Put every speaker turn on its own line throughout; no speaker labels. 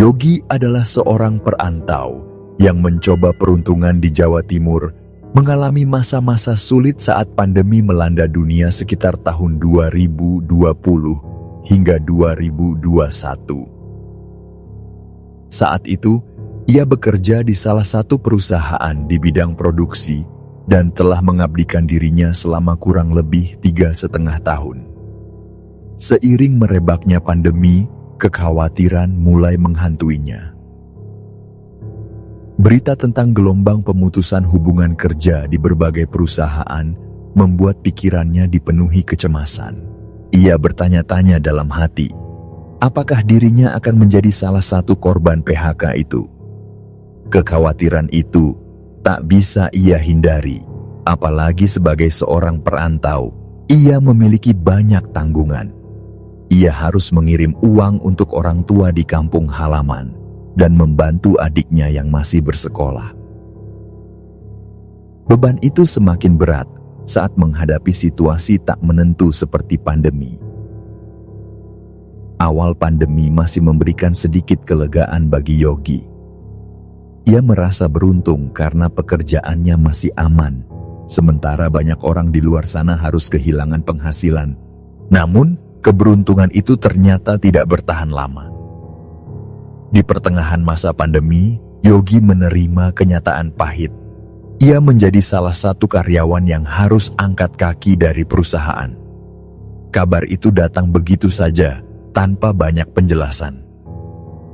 Yogi adalah seorang perantau yang mencoba peruntungan di Jawa Timur, mengalami masa-masa sulit saat pandemi melanda dunia sekitar tahun 2020 hingga 2021. Saat itu, ia bekerja di salah satu perusahaan di bidang produksi dan telah mengabdikan dirinya selama kurang lebih 3,5 tahun. Seiring merebaknya pandemi, kekhawatiran mulai menghantuinya. Berita tentang gelombang pemutusan hubungan kerja di berbagai perusahaan membuat pikirannya dipenuhi kecemasan. Ia bertanya-tanya dalam hati, apakah dirinya akan menjadi salah satu korban PHK itu? Kekhawatiran itu tak bisa ia hindari, apalagi sebagai seorang perantau, ia memiliki banyak tanggungan. Ia harus mengirim uang untuk orang tua di kampung halaman dan membantu adiknya yang masih bersekolah. Beban itu semakin berat saat menghadapi situasi tak menentu seperti pandemi. Awal pandemi masih memberikan sedikit kelegaan bagi Yogi. Ia merasa beruntung karena pekerjaannya masih aman, sementara banyak orang di luar sana harus kehilangan penghasilan. Namun, keberuntungan itu ternyata tidak bertahan lama. Di pertengahan masa pandemi, Yogi menerima kenyataan pahit. Ia menjadi salah satu karyawan yang harus angkat kaki dari perusahaan. Kabar itu datang begitu saja, tanpa banyak penjelasan.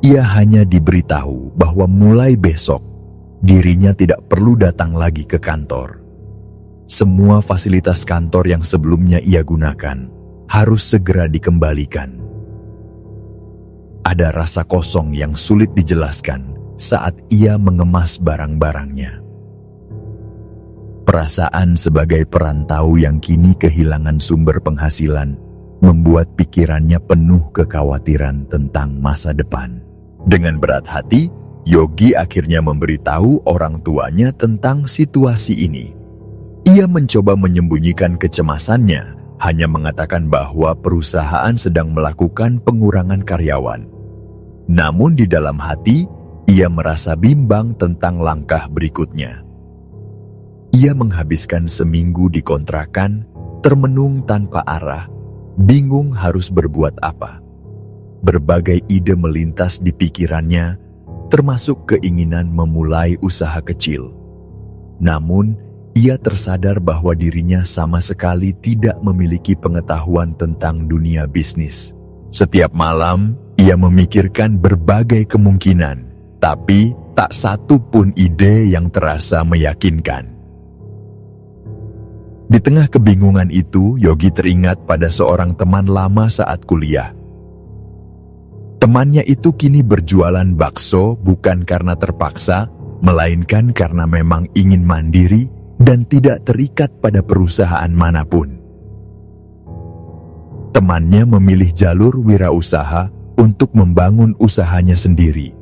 Ia hanya diberitahu bahwa mulai besok, dirinya tidak perlu datang lagi ke kantor. Semua fasilitas kantor yang sebelumnya ia gunakan harus segera dikembalikan. Ada rasa kosong yang sulit dijelaskan saat ia mengemas barang-barangnya. Perasaan sebagai perantau yang kini kehilangan sumber penghasilan membuat pikirannya penuh kekhawatiran tentang masa depan. Dengan berat hati, Yogi akhirnya memberitahu orang tuanya tentang situasi ini. Ia mencoba menyembunyikan kecemasannya, hanya mengatakan bahwa perusahaan sedang melakukan pengurangan karyawan. Namun di dalam hati, ia merasa bimbang tentang langkah berikutnya. Ia menghabiskan seminggu di kontrakan, termenung tanpa arah, bingung harus berbuat apa. Berbagai ide melintas di pikirannya, termasuk keinginan memulai usaha kecil. Namun, ia tersadar bahwa dirinya sama sekali tidak memiliki pengetahuan tentang dunia bisnis. Setiap malam, ia memikirkan berbagai kemungkinan, tapi tak satu pun ide yang terasa meyakinkan. Di tengah kebingungan itu, Yogi teringat pada seorang teman lama saat kuliah. Temannya itu kini berjualan bakso bukan karena terpaksa, melainkan karena memang ingin mandiri dan tidak terikat pada perusahaan manapun. Temannya memilih jalur wirausaha untuk membangun usahanya sendiri.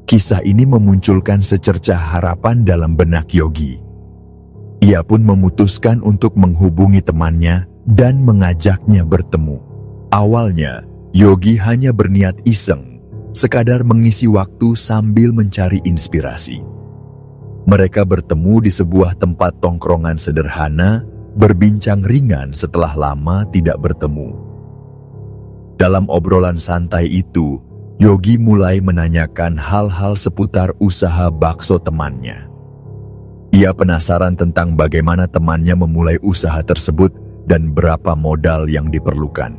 Kisah ini memunculkan secercah harapan dalam benak Yogi. Ia pun memutuskan untuk menghubungi temannya dan mengajaknya bertemu. Awalnya, Yogi hanya berniat iseng, sekadar mengisi waktu sambil mencari inspirasi. Mereka bertemu di sebuah tempat tongkrongan sederhana, berbincang ringan setelah lama tidak bertemu. Dalam obrolan santai itu, Yogi mulai menanyakan hal-hal seputar usaha bakso temannya. Ia penasaran tentang bagaimana temannya memulai usaha tersebut dan berapa modal yang diperlukan.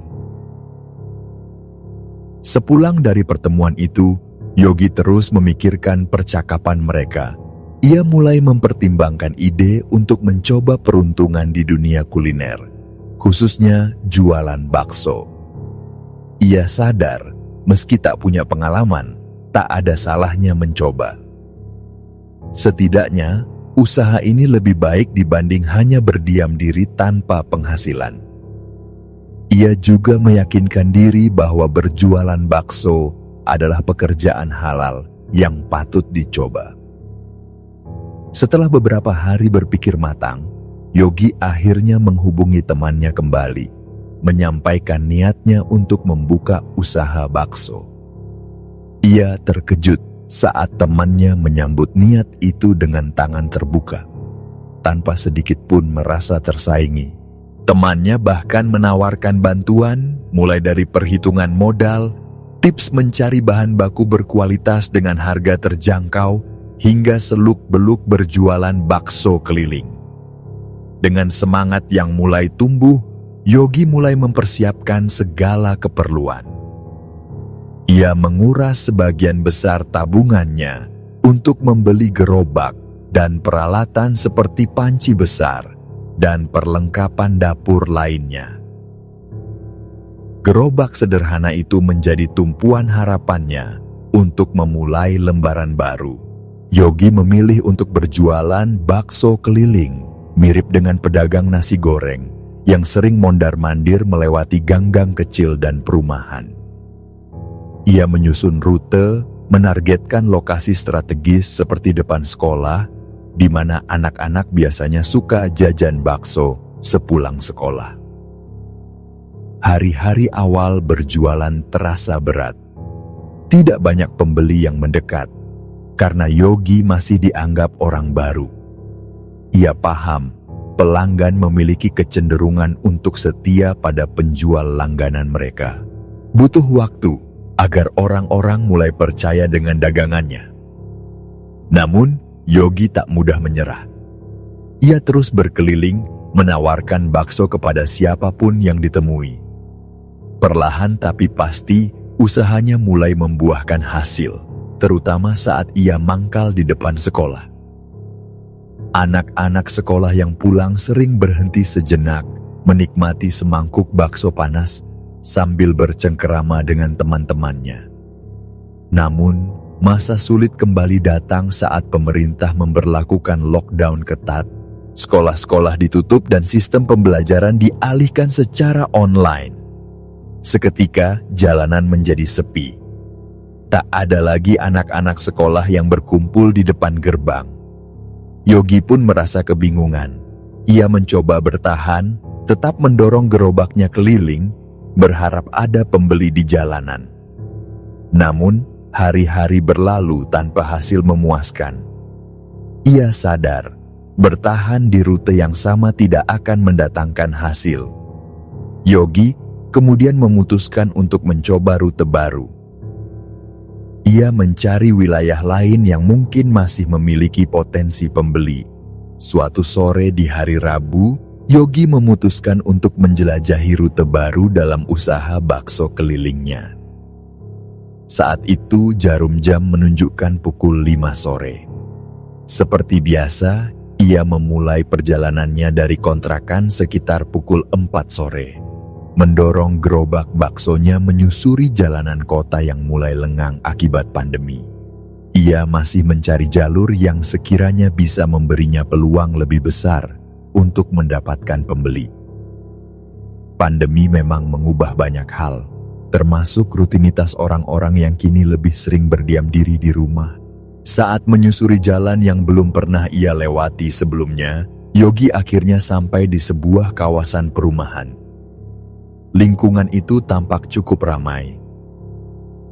Sepulang dari pertemuan itu, Yogi terus memikirkan percakapan mereka. Ia mulai mempertimbangkan ide untuk mencoba peruntungan di dunia kuliner, khususnya jualan bakso. Ia sadar, meski tak punya pengalaman, tak ada salahnya mencoba. Setidaknya, usaha ini lebih baik dibanding hanya berdiam diri tanpa penghasilan. Ia juga meyakinkan diri bahwa berjualan bakso adalah pekerjaan halal yang patut dicoba. Setelah beberapa hari berpikir matang, Yogi akhirnya menghubungi temannya kembali, menyampaikan niatnya untuk membuka usaha bakso. Ia terkejut saat temannya menyambut niat itu dengan tangan terbuka, tanpa sedikit pun merasa tersaingi. Temannya bahkan menawarkan bantuan, mulai dari perhitungan modal, tips mencari bahan baku berkualitas dengan harga terjangkau, hingga seluk-beluk berjualan bakso keliling. Dengan semangat yang mulai tumbuh, Yogi mulai mempersiapkan segala keperluan. Ia menguras sebagian besar tabungannya untuk membeli gerobak dan peralatan seperti panci besar dan perlengkapan dapur lainnya. Gerobak sederhana itu menjadi tumpuan harapannya untuk memulai lembaran baru. Yogi memilih untuk berjualan bakso keliling, mirip dengan pedagang nasi goreng yang sering mondar-mandir melewati gang-gang kecil dan perumahan. Ia menyusun rute, menargetkan lokasi strategis seperti depan sekolah, di mana anak-anak biasanya suka jajan bakso sepulang sekolah. Hari-hari awal berjualan terasa berat. Tidak banyak pembeli yang mendekat, karena Yogi masih dianggap orang baru. Ia paham pelanggan memiliki kecenderungan untuk setia pada penjual langganan mereka. Butuh waktu agar orang-orang mulai percaya dengan dagangannya. Namun, Yogi tak mudah menyerah. Ia terus berkeliling, menawarkan bakso kepada siapapun yang ditemui. Perlahan tapi pasti, usahanya mulai membuahkan hasil, terutama saat ia mangkal di depan sekolah. Anak-anak sekolah yang pulang sering berhenti sejenak, menikmati semangkuk bakso panas, sambil bercengkerama dengan teman-temannya. Namun, masa sulit kembali datang saat pemerintah memberlakukan lockdown ketat, sekolah-sekolah ditutup dan sistem pembelajaran dialihkan secara online. Seketika, jalanan menjadi sepi. Tak ada lagi anak-anak sekolah yang berkumpul di depan gerbang. Yogi pun merasa kebingungan. Ia mencoba bertahan, tetap mendorong gerobaknya keliling, berharap ada pembeli di jalanan. Namun, hari-hari berlalu tanpa hasil memuaskan. Ia sadar, bertahan di rute yang sama tidak akan mendatangkan hasil. Yogi kemudian memutuskan untuk mencoba rute baru. Ia mencari wilayah lain yang mungkin masih memiliki potensi pembeli. Suatu sore di hari Rabu, Yogi memutuskan untuk menjelajahi rute baru dalam usaha bakso kelilingnya. Saat itu jarum jam menunjukkan pukul 5 sore. Seperti biasa, ia memulai perjalanannya dari kontrakan sekitar pukul 4 sore. Mendorong gerobak baksonya menyusuri jalanan kota yang mulai lengang akibat pandemi. Ia masih mencari jalur yang sekiranya bisa memberinya peluang lebih besar untuk mendapatkan pembeli. Pandemi memang mengubah banyak hal, termasuk rutinitas orang-orang yang kini lebih sering berdiam diri di rumah. Saat menyusuri jalan yang belum pernah ia lewati sebelumnya, Yogi akhirnya sampai di sebuah kawasan perumahan. Lingkungan itu tampak cukup ramai.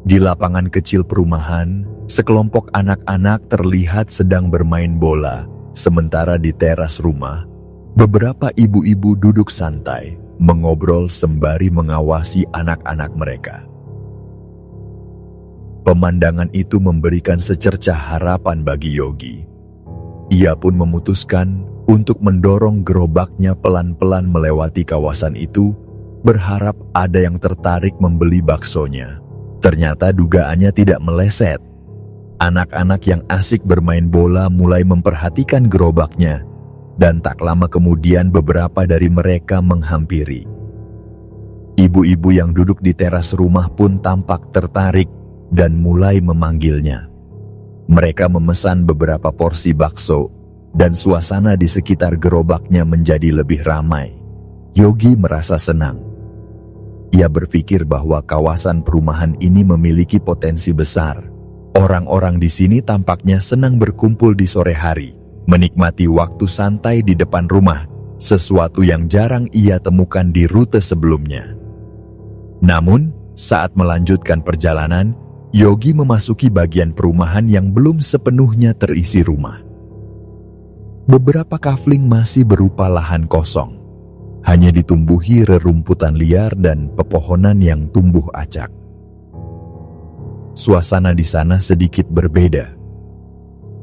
Di lapangan kecil perumahan, sekelompok anak-anak terlihat sedang bermain bola, sementara di teras rumah, beberapa ibu-ibu duduk santai, mengobrol sembari mengawasi anak-anak mereka. Pemandangan itu memberikan secercah harapan bagi Yogi. Ia pun memutuskan untuk mendorong gerobaknya pelan-pelan melewati kawasan itu, berharap ada yang tertarik membeli baksonya. Ternyata dugaannya tidak meleset. Anak-anak yang asik bermain bola mulai memperhatikan gerobaknya, dan tak lama kemudian beberapa dari mereka menghampiri. Ibu-ibu yang duduk di teras rumah pun tampak tertarik dan mulai memanggilnya. Mereka memesan beberapa porsi bakso, dan suasana di sekitar gerobaknya menjadi lebih ramai. Yogi merasa senang. Ia berpikir bahwa kawasan perumahan ini memiliki potensi besar. Orang-orang di sini tampaknya senang berkumpul di sore hari, menikmati waktu santai di depan rumah, sesuatu yang jarang ia temukan di rute sebelumnya. Namun, saat melanjutkan perjalanan, Yogi memasuki bagian perumahan yang belum sepenuhnya terisi rumah. Beberapa kafling masih berupa lahan kosong, hanya ditumbuhi rerumputan liar dan pepohonan yang tumbuh acak. Suasana di sana sedikit berbeda.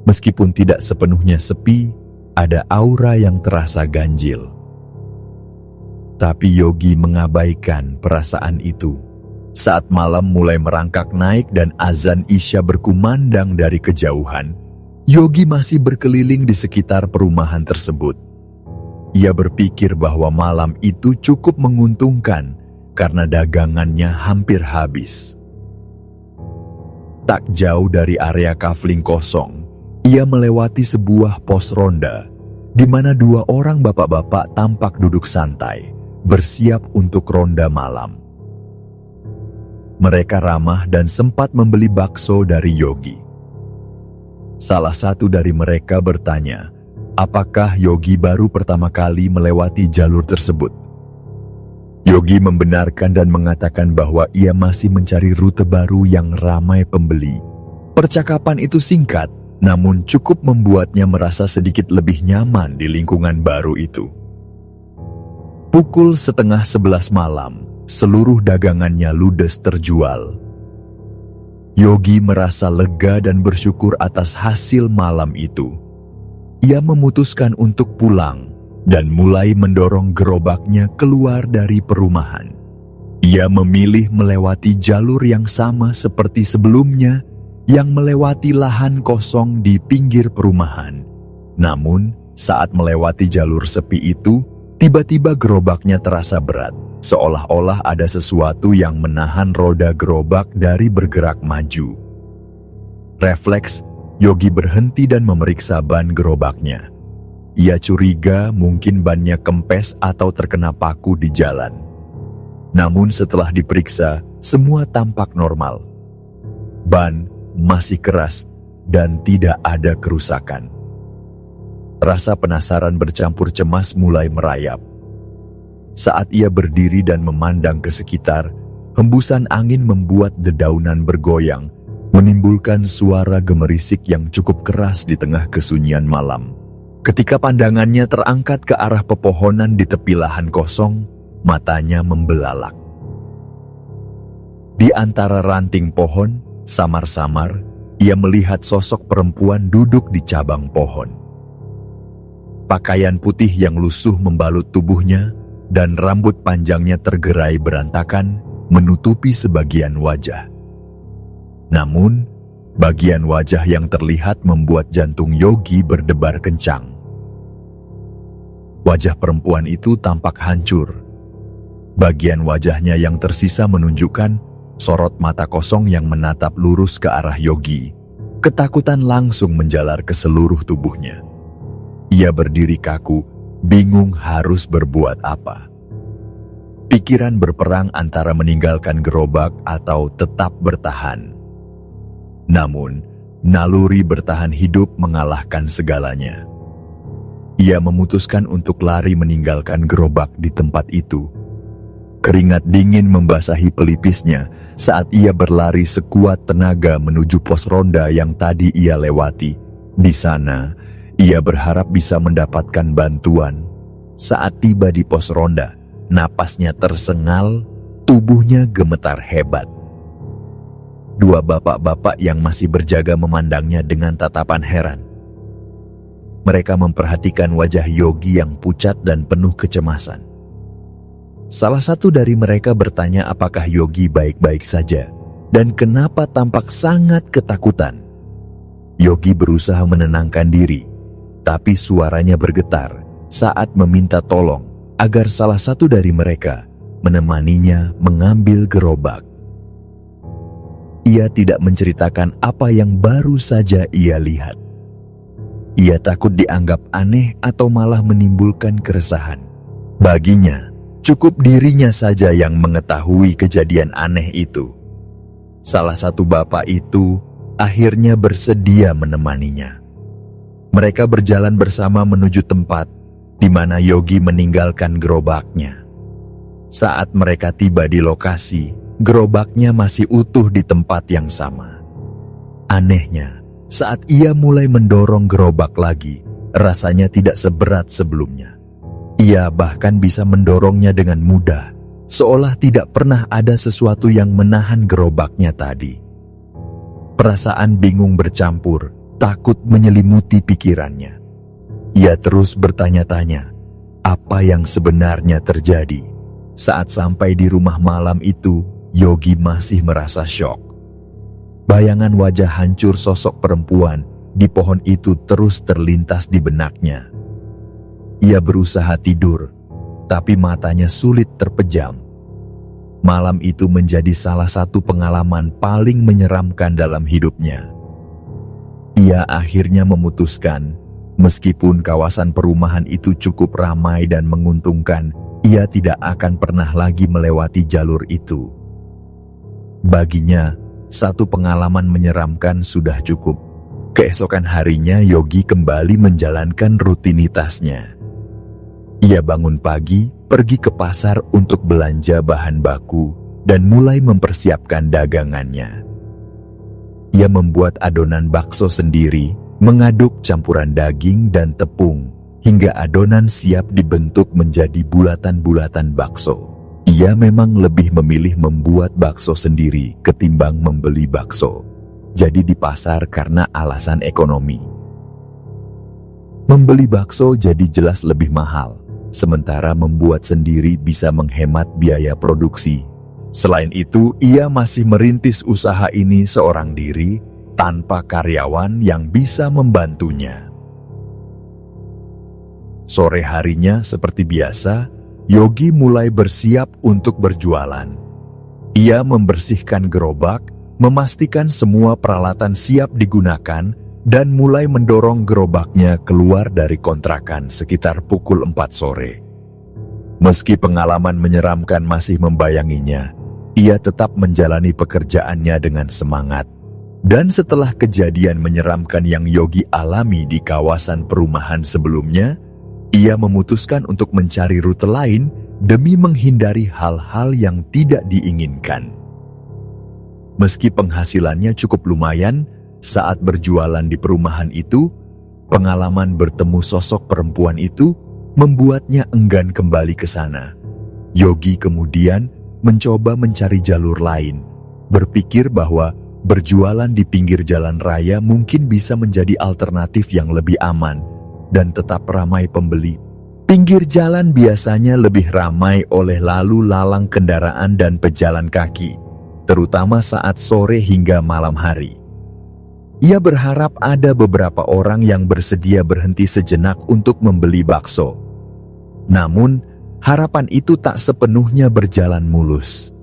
Meskipun tidak sepenuhnya sepi, ada aura yang terasa ganjil. Tapi Yogi mengabaikan perasaan itu. Saat malam mulai merangkak naik dan azan Isya berkumandang dari kejauhan, Yogi masih berkeliling di sekitar perumahan tersebut. Ia berpikir bahwa malam itu cukup menguntungkan karena dagangannya hampir habis. Tak jauh dari area kafling kosong, ia melewati sebuah pos ronda di mana dua orang bapak-bapak tampak duduk santai, bersiap untuk ronda malam. Mereka ramah dan sempat membeli bakso dari Yogi. Salah satu dari mereka bertanya, apakah Yogi baru pertama kali melewati jalur tersebut? Yogi membenarkan dan mengatakan bahwa ia masih mencari rute baru yang ramai pembeli. Percakapan itu singkat, namun cukup membuatnya merasa sedikit lebih nyaman di lingkungan baru itu. Pukul 10:30 malam, seluruh dagangannya ludes terjual. Yogi merasa lega dan bersyukur atas hasil malam itu. Ia memutuskan untuk pulang dan mulai mendorong gerobaknya keluar dari perumahan. Ia memilih melewati jalur yang sama seperti sebelumnya, yang melewati lahan kosong di pinggir perumahan. Namun, saat melewati jalur sepi itu, tiba-tiba gerobaknya terasa berat. Seolah-olah ada sesuatu yang menahan roda gerobak dari bergerak maju. Refleks, Yogi berhenti dan memeriksa ban gerobaknya. Ia curiga mungkin bannya kempes atau terkena paku di jalan. Namun setelah diperiksa, semua tampak normal. Ban masih keras dan tidak ada kerusakan. Rasa penasaran bercampur cemas mulai merayap. Saat ia berdiri dan memandang ke sekitar, hembusan angin membuat dedaunan bergoyang, menimbulkan suara gemerisik yang cukup keras di tengah kesunyian malam. Ketika pandangannya terangkat ke arah pepohonan di tepi lahan kosong, matanya membelalak. Di antara ranting pohon, samar-samar, ia melihat sosok perempuan duduk di cabang pohon. Pakaian putih yang lusuh membalut tubuhnya, dan rambut panjangnya tergerai berantakan, menutupi sebagian wajah. Namun, bagian wajah yang terlihat membuat jantung Yogi berdebar kencang. Wajah perempuan itu tampak hancur. Bagian wajahnya yang tersisa menunjukkan sorot mata kosong yang menatap lurus ke arah Yogi. Ketakutan langsung menjalar ke seluruh tubuhnya. Ia berdiri kaku, bingung harus berbuat apa. Pikiran berperang antara meninggalkan gerobak atau tetap bertahan. Namun, naluri bertahan hidup mengalahkan segalanya. Ia memutuskan untuk lari meninggalkan gerobak di tempat itu. Keringat dingin membasahi pelipisnya saat ia berlari sekuat tenaga menuju pos ronda yang tadi ia lewati. Di sana, ia berharap bisa mendapatkan bantuan. Saat tiba di pos ronda, napasnya tersengal, tubuhnya gemetar hebat. Dua bapak-bapak yang masih berjaga memandangnya dengan tatapan heran. Mereka memperhatikan wajah Yogi yang pucat dan penuh kecemasan. Salah satu dari mereka bertanya apakah Yogi baik-baik saja dan kenapa tampak sangat ketakutan. Yogi berusaha menenangkan diri, tapi suaranya bergetar saat meminta tolong agar salah satu dari mereka menemaninya mengambil gerobak. Ia tidak menceritakan apa yang baru saja ia lihat. Ia takut dianggap aneh atau malah menimbulkan keresahan. Baginya, cukup dirinya saja yang mengetahui kejadian aneh itu. Salah satu bapak itu akhirnya bersedia menemaninya. Mereka berjalan bersama menuju tempat di mana Yogi meninggalkan gerobaknya. Saat mereka tiba di lokasi, gerobaknya masih utuh di tempat yang sama. Anehnya, saat ia mulai mendorong gerobak lagi, rasanya tidak seberat sebelumnya. Ia bahkan bisa mendorongnya dengan mudah, seolah tidak pernah ada sesuatu yang menahan gerobaknya tadi. Perasaan bingung bercampur, takut menyelimuti pikirannya. Ia terus bertanya-tanya, apa yang sebenarnya terjadi? Saat sampai di rumah malam itu, Yogi masih merasa syok. Bayangan wajah hancur sosok perempuan di pohon itu terus terlintas di benaknya. Ia berusaha tidur, tapi matanya sulit terpejam. Malam itu menjadi salah satu pengalaman paling menyeramkan dalam hidupnya. Ia akhirnya memutuskan, meskipun kawasan perumahan itu cukup ramai dan menguntungkan, ia tidak akan pernah lagi melewati jalur itu. Baginya, satu pengalaman menyeramkan sudah cukup. Keesokan harinya Yogi kembali menjalankan rutinitasnya. Ia bangun pagi, pergi ke pasar untuk belanja bahan baku, dan mulai mempersiapkan dagangannya. Ia membuat adonan bakso sendiri, mengaduk campuran daging dan tepung, hingga adonan siap dibentuk menjadi bulatan-bulatan bakso. Ia memang lebih memilih membuat bakso sendiri ketimbang membeli bakso. Jadi di pasar karena alasan ekonomi. Membeli bakso jadi jelas lebih mahal, sementara membuat sendiri bisa menghemat biaya produksi. Selain itu, ia masih merintis usaha ini seorang diri tanpa karyawan yang bisa membantunya. Sore harinya seperti biasa, Yogi mulai bersiap untuk berjualan. Ia membersihkan gerobak, memastikan semua peralatan siap digunakan, dan mulai mendorong gerobaknya keluar dari kontrakan sekitar pukul 4 sore. Meski pengalaman menyeramkan masih membayanginya, ia tetap menjalani pekerjaannya dengan semangat. Dan setelah kejadian menyeramkan yang Yogi alami di kawasan perumahan sebelumnya, ia memutuskan untuk mencari rute lain demi menghindari hal-hal yang tidak diinginkan. Meski penghasilannya cukup lumayan, saat berjualan di perumahan itu, pengalaman bertemu sosok perempuan itu membuatnya enggan kembali ke sana. Yogi kemudian mencoba mencari jalur lain, berpikir bahwa berjualan di pinggir jalan raya mungkin bisa menjadi alternatif yang lebih aman dan tetap ramai pembeli. Pinggir jalan biasanya lebih ramai oleh lalu lalang kendaraan dan pejalan kaki, terutama saat sore hingga malam hari. Ia berharap ada beberapa orang yang bersedia berhenti sejenak untuk membeli bakso. Namun, harapan itu tak sepenuhnya berjalan mulus.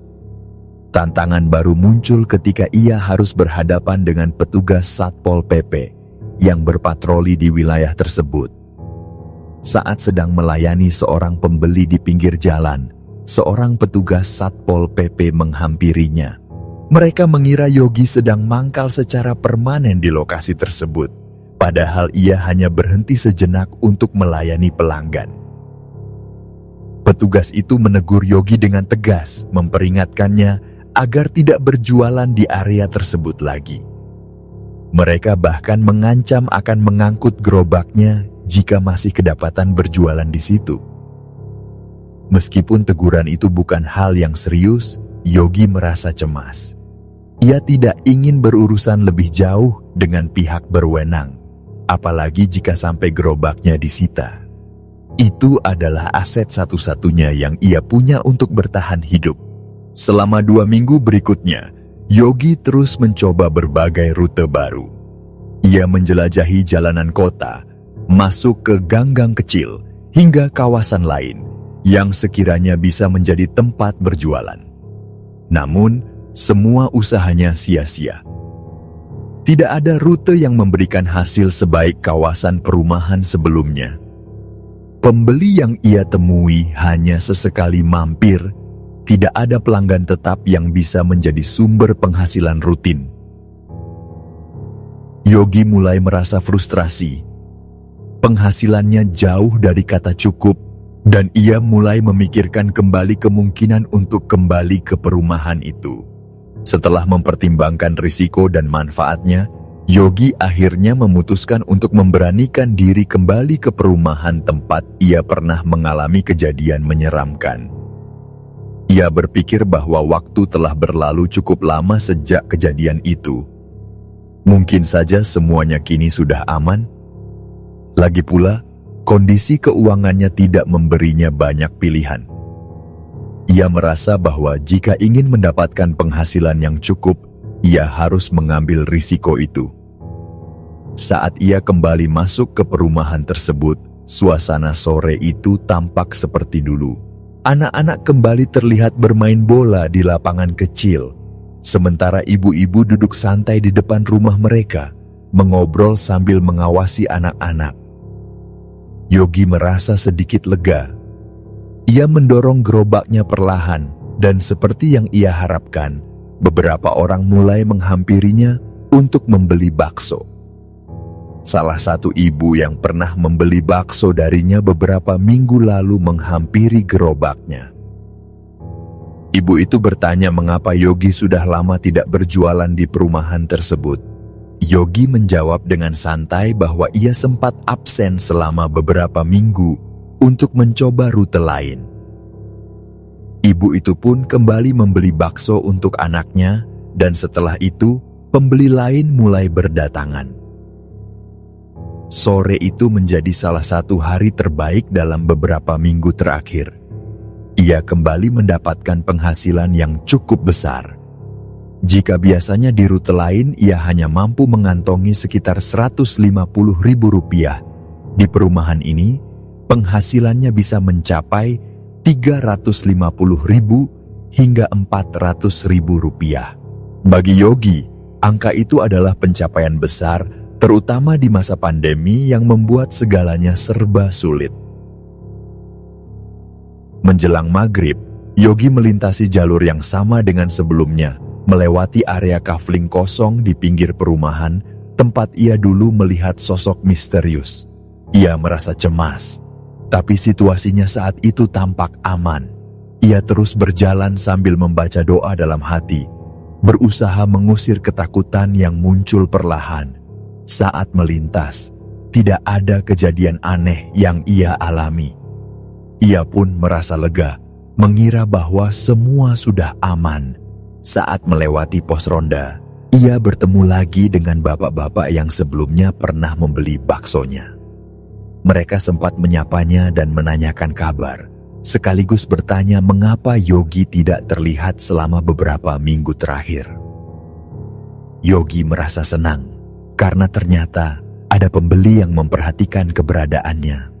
Tantangan baru muncul ketika ia harus berhadapan dengan petugas Satpol PP yang berpatroli di wilayah tersebut. Saat sedang melayani seorang pembeli di pinggir jalan, seorang petugas Satpol PP menghampirinya. Mereka mengira Yogi sedang mangkal secara permanen di lokasi tersebut, padahal ia hanya berhenti sejenak untuk melayani pelanggan. Petugas itu menegur Yogi dengan tegas, memperingatkannya agar tidak berjualan di area tersebut lagi. Mereka bahkan mengancam akan mengangkut gerobaknya jika masih kedapatan berjualan di situ. Meskipun teguran itu bukan hal yang serius, Yogi merasa cemas. Ia tidak ingin berurusan lebih jauh dengan pihak berwenang, apalagi jika sampai gerobaknya disita. Itu adalah aset satu-satunya yang ia punya untuk bertahan hidup. Selama 2 minggu berikutnya, Yogi terus mencoba berbagai rute baru. Ia menjelajahi jalanan kota, masuk ke gang-gang kecil, hingga kawasan lain yang sekiranya bisa menjadi tempat berjualan. Namun, semua usahanya sia-sia. Tidak ada rute yang memberikan hasil sebaik kawasan perumahan sebelumnya. Pembeli yang ia temui hanya sesekali mampir. Tidak ada pelanggan tetap yang bisa menjadi sumber penghasilan rutin. Yogi mulai merasa frustrasi. Penghasilannya jauh dari kata cukup, Dan ia mulai memikirkan kembali kemungkinan untuk kembali ke perumahan itu. Setelah mempertimbangkan risiko dan manfaatnya, Yogi akhirnya memutuskan untuk memberanikan diri kembali ke perumahan tempat ia pernah mengalami kejadian menyeramkan. Ia berpikir bahwa waktu telah berlalu cukup lama sejak kejadian itu. Mungkin saja semuanya kini sudah aman. Lagi pula, kondisi keuangannya tidak memberinya banyak pilihan. Ia merasa bahwa jika ingin mendapatkan penghasilan yang cukup, ia harus mengambil risiko itu. Saat ia kembali masuk ke perumahan tersebut, suasana sore itu tampak seperti dulu. Anak-anak kembali terlihat bermain bola di lapangan kecil, sementara ibu-ibu duduk santai di depan rumah mereka, mengobrol sambil mengawasi anak-anak. Yogi merasa sedikit lega. Ia mendorong gerobaknya perlahan, dan seperti yang ia harapkan, beberapa orang mulai menghampirinya untuk membeli bakso. Salah satu ibu yang pernah membeli bakso darinya beberapa minggu lalu menghampiri gerobaknya. Ibu itu bertanya mengapa Yogi sudah lama tidak berjualan di perumahan tersebut. Yogi menjawab dengan santai bahwa ia sempat absen selama beberapa minggu untuk mencoba rute lain. Ibu itu pun kembali membeli bakso untuk anaknya, dan setelah itu pembeli lain mulai berdatangan. Sore itu menjadi salah satu hari terbaik dalam beberapa minggu terakhir. Ia kembali mendapatkan penghasilan yang cukup besar. Jika biasanya di rute lain ia hanya mampu mengantongi sekitar Rp150.000, di perumahan ini penghasilannya bisa mencapai Rp350.000 hingga Rp400.000. Bagi Yogi, angka itu adalah pencapaian besar, terutama di masa pandemi yang membuat segalanya serba sulit. Menjelang maghrib, Yogi melintasi jalur yang sama dengan sebelumnya, melewati area kafling kosong di pinggir perumahan, tempat ia dulu melihat sosok misterius. Ia merasa cemas, tapi situasinya saat itu tampak aman. Ia terus berjalan sambil membaca doa dalam hati, berusaha mengusir ketakutan yang muncul perlahan. Saat melintas, tidak ada kejadian aneh yang ia alami. Ia pun merasa lega, mengira bahwa semua sudah aman. Saat melewati pos ronda, ia bertemu lagi dengan bapak-bapak yang sebelumnya pernah membeli baksonya. Mereka sempat menyapanya dan menanyakan kabar, sekaligus bertanya mengapa Yogi tidak terlihat selama beberapa minggu terakhir. Yogi merasa senang, karena ternyata ada pembeli yang memperhatikan keberadaannya.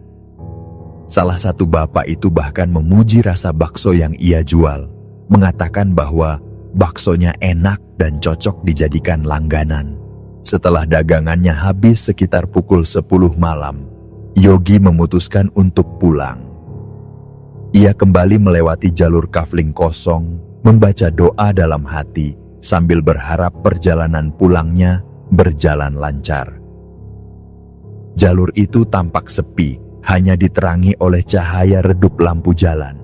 Salah satu bapak itu bahkan memuji rasa bakso yang ia jual, mengatakan bahwa baksonya enak dan cocok dijadikan langganan. Setelah dagangannya habis sekitar pukul 10 malam, Yogi memutuskan untuk pulang. Ia kembali melewati jalur kafling kosong, membaca doa dalam hati, sambil berharap perjalanan pulangnya berjalan lancar. Jalur itu tampak sepi, hanya diterangi oleh cahaya redup lampu jalan.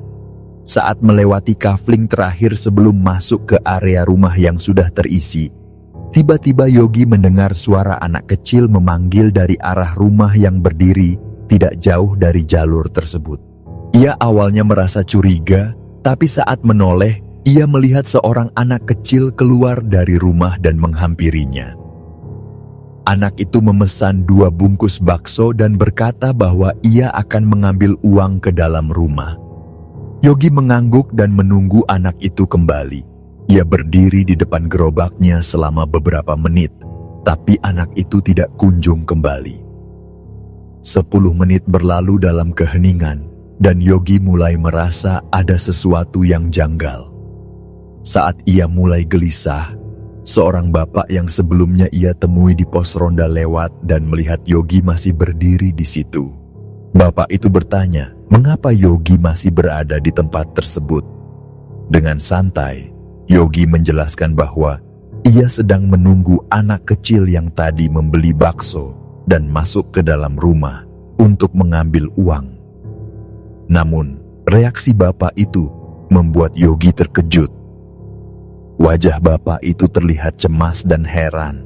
Saat melewati kafling terakhir sebelum masuk ke area rumah yang sudah terisi, tiba-tiba Yogi mendengar suara anak kecil memanggil dari arah rumah yang berdiri tidak jauh dari jalur tersebut. Ia awalnya merasa curiga, tapi saat menoleh, ia melihat seorang anak kecil keluar dari rumah dan menghampirinya. Anak itu memesan 2 bungkus bakso dan berkata bahwa ia akan mengambil uang ke dalam rumah. Yogi mengangguk dan menunggu anak itu kembali. Ia berdiri di depan gerobaknya selama beberapa menit, tapi anak itu tidak kunjung kembali. 10 menit berlalu dalam keheningan, dan Yogi mulai merasa ada sesuatu yang janggal. Saat ia mulai gelisah, seorang bapak yang sebelumnya ia temui di pos ronda lewat dan melihat Yogi masih berdiri di situ. Bapak itu bertanya, mengapa Yogi masih berada di tempat tersebut? Dengan santai, Yogi menjelaskan bahwa ia sedang menunggu anak kecil yang tadi membeli bakso dan masuk ke dalam rumah untuk mengambil uang. Namun, reaksi bapak itu membuat Yogi terkejut. Wajah bapak itu terlihat cemas dan heran.